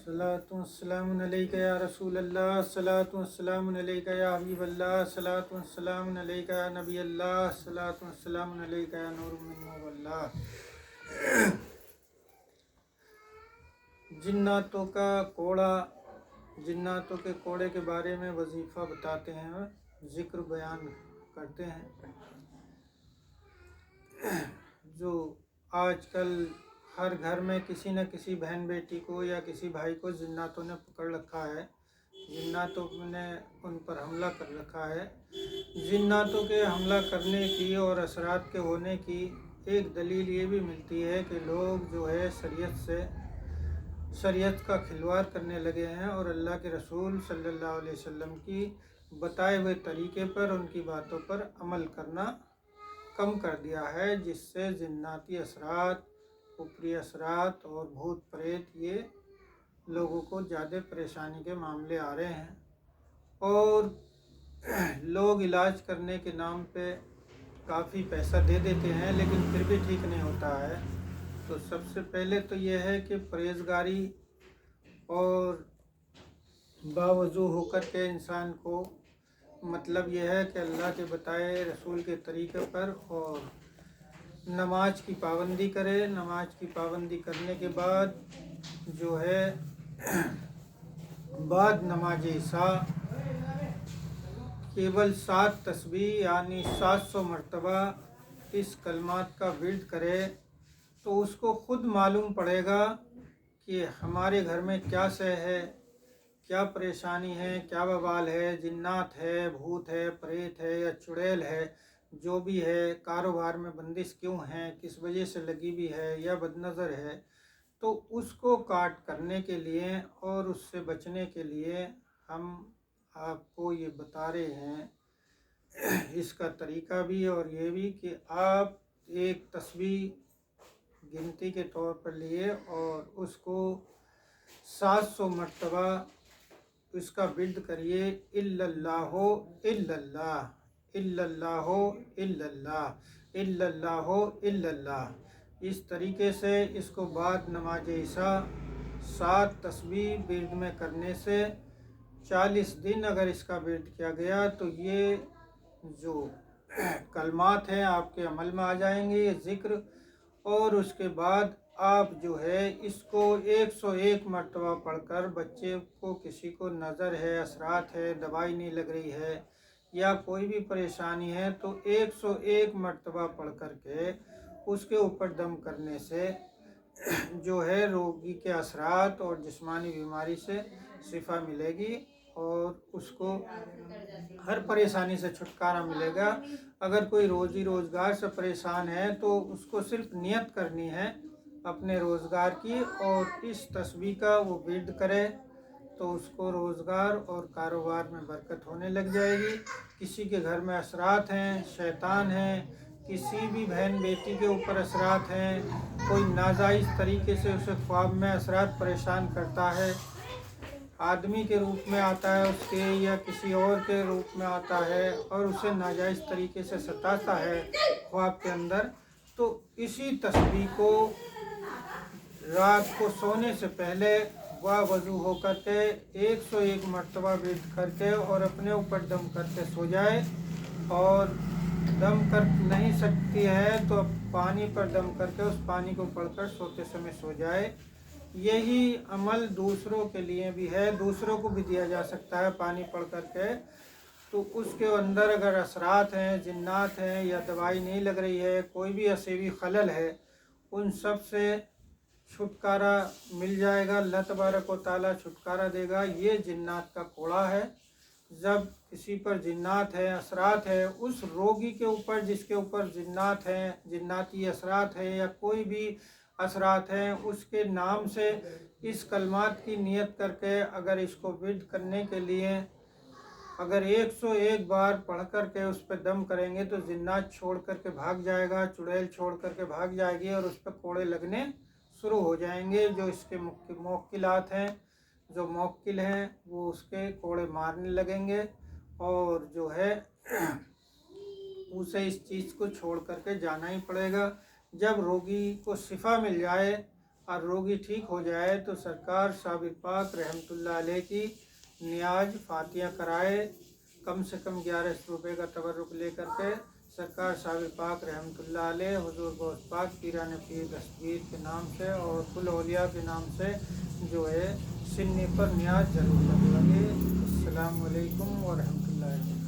सलातु वस्सलामु अलैका या रसूल अल्लाह, सलातु वस्सलामु अलैका या हबीब अल्लाह, सलातु वस्सलामु अलैका या नबी अल्लाह, सलातु वस्सलामु अलैका या नूर मिन नूर अल्लाह। जिन्नातों का कोड़ा, जिन्नातों के कोड़े के बारे में वजीफ़ा बताते हैं, ज़िक्र बयान करते हैं। जो आजकल हर घर में किसी न किसी बहन बेटी को या किसी भाई को जिन्नातों ने पकड़ रखा है, जिन्नातों ने उन पर हमला कर रखा है। जिन्नातों के हमला करने की और असरात के होने की एक दलील ये भी मिलती है कि लोग जो है शरीयत का खिलवाड़ करने लगे हैं और अल्लाह के रसूल सल्लल्लाहु अलैहि वसल्लम की बताए हुए तरीके पर उनकी बातों पर अमल करना कम कर दिया है, जिससे जिन्नाती असरात, ऊपरी असरात और भूत प्रेत ये लोगों को ज़्यादा परेशानी के मामले आ रहे हैं। और लोग इलाज करने के नाम पे काफ़ी पैसा दे देते हैं, लेकिन फिर भी ठीक नहीं होता है। तो सबसे पहले तो यह है कि परहेज़गारी और बावजू होकर के इंसान को मतलब यह है कि अल्लाह के बताए रसूल के तरीक़े पर और नमाज की पाबंदी करे। नमाज की पाबंदी करने के बाद जो है बाद नमाज ईशा केवल 7 तस्बीह यानी 700 मरतबा इस कलमात का विर्द करे, तो उसको ख़ुद मालूम पड़ेगा कि हमारे घर में क्या शय है, क्या परेशानी है, क्या बवाल है, जिन्नात है, भूत है, प्रेत है या चुड़ैल है, जो भी है, कारोबार में बंदिश क्यों है, किस वजह से लगी भी है या बदनज़र है। तो उसको काट करने के लिए और उससे बचने के लिए हम आपको ये बता रहे हैं इसका तरीका भी और ये भी कि आप एक तस्बीह गिनती के तौर पर लिए और उसको 700 मरतबा इसका विर्द करिए। इल्लल्लाहु इल्लल्लाह, इल्लल्लाहु इल्लल्लाह, इल्लल्लाहु इल्लल्लाह। इस तरीके से इसको बाद नमाज ईशा 7 तस्बीह विर्द में करने से 40 दिन अगर इसका विर्द किया गया तो ये जो कलमात हैं आपके अमल में आ जाएंगे, ये ज़िक्र। और उसके बाद आप जो है इसको 101 मरतबा पढ़कर बच्चे को, किसी को नज़र है, असरात है, दवाई नहीं लग रही है या कोई भी परेशानी है, तो 101 मरतबा पढ़ कर के उसके ऊपर दम करने से जो है रोगी के असरात और जिस्मानी बीमारी से शिफा मिलेगी और उसको हर परेशानी से छुटकारा मिलेगा। अगर कोई रोज़ी रोज़गार से परेशान है तो उसको सिर्फ नियत करनी है अपने रोज़गार की और इस तस्बीह का वो विर्द करे तो उसको रोज़गार और कारोबार में बरकत होने लग जाएगी। किसी के घर में असरात हैं, शैतान हैं, किसी भी बहन बेटी के ऊपर असरात हैं, कोई नाजायज़ तरीके से उसे ख्वाब में असरात परेशान करता है, आदमी के रूप में आता है उसके या किसी और के रूप में आता है और उसे नाजायज़ तरीके से सताता है ख्वाब के अंदर, तो इसी तस्बीह को रात को सोने से पहले वज़ू होकर के 101 मरतबा विर्द करके और अपने ऊपर दम करके सो जाए। और दम कर नहीं सकती है तो पानी पर दम करके उस पानी को पढ़कर सोते समय सो जाए। यही अमल दूसरों के लिए भी है, दूसरों को भी दिया जा सकता है पानी पढ़ करके। तो उसके अंदर अगर असरात हैं, जिन्नात हैं या दवाई नहीं लग रही है, कोई भी असीवी खलल है, उन सब से छुटकारा मिल जाएगा। अल्लाह तबारक व तआला छुटकारा देगा। ये जिन्नात का कोड़ा है। जब किसी पर जिन्नात है, असरात है, उस रोगी के ऊपर जिसके ऊपर जिन्नात हैं, जिन्नाती असरात है या कोई भी असरात हैं, उसके नाम से इस कलमात की नियत करके अगर इसको विर्द करने के लिए अगर 101 बार पढ़ कर के उस पर दम करेंगे तो जिन्नात छोड़ कर के भाग जाएगा, चुड़ैल छोड़ कर के भाग जाएगी और उस पर कोड़े लगने शुरू हो जाएंगे। जो इसके मुक्किलात हैं, जो मौक्किल हैं, वो उसके कोड़े मारने लगेंगे और जो है उसे इस चीज़ को छोड़ करके जाना ही पड़ेगा। जब रोगी को शिफा मिल जाए اور روگی ٹھیک ہو جائے تو سرکار صابر پاک رحمۃ اللہ علیہ کی نیاز فاتحہ کرائے، کم سے کم 1100 روپے کا تبرک لے کر کے سرکار صابر پاک رحمۃ اللہ علیہ حضور غوث پاک پیران پیر دستگیر کے نام سے اور کل اولیاء کے نام سے جو ہے سنی پر نیاز ضرور لگے۔ السلام علیکم ورحمۃ اللہ وبرکاتہ۔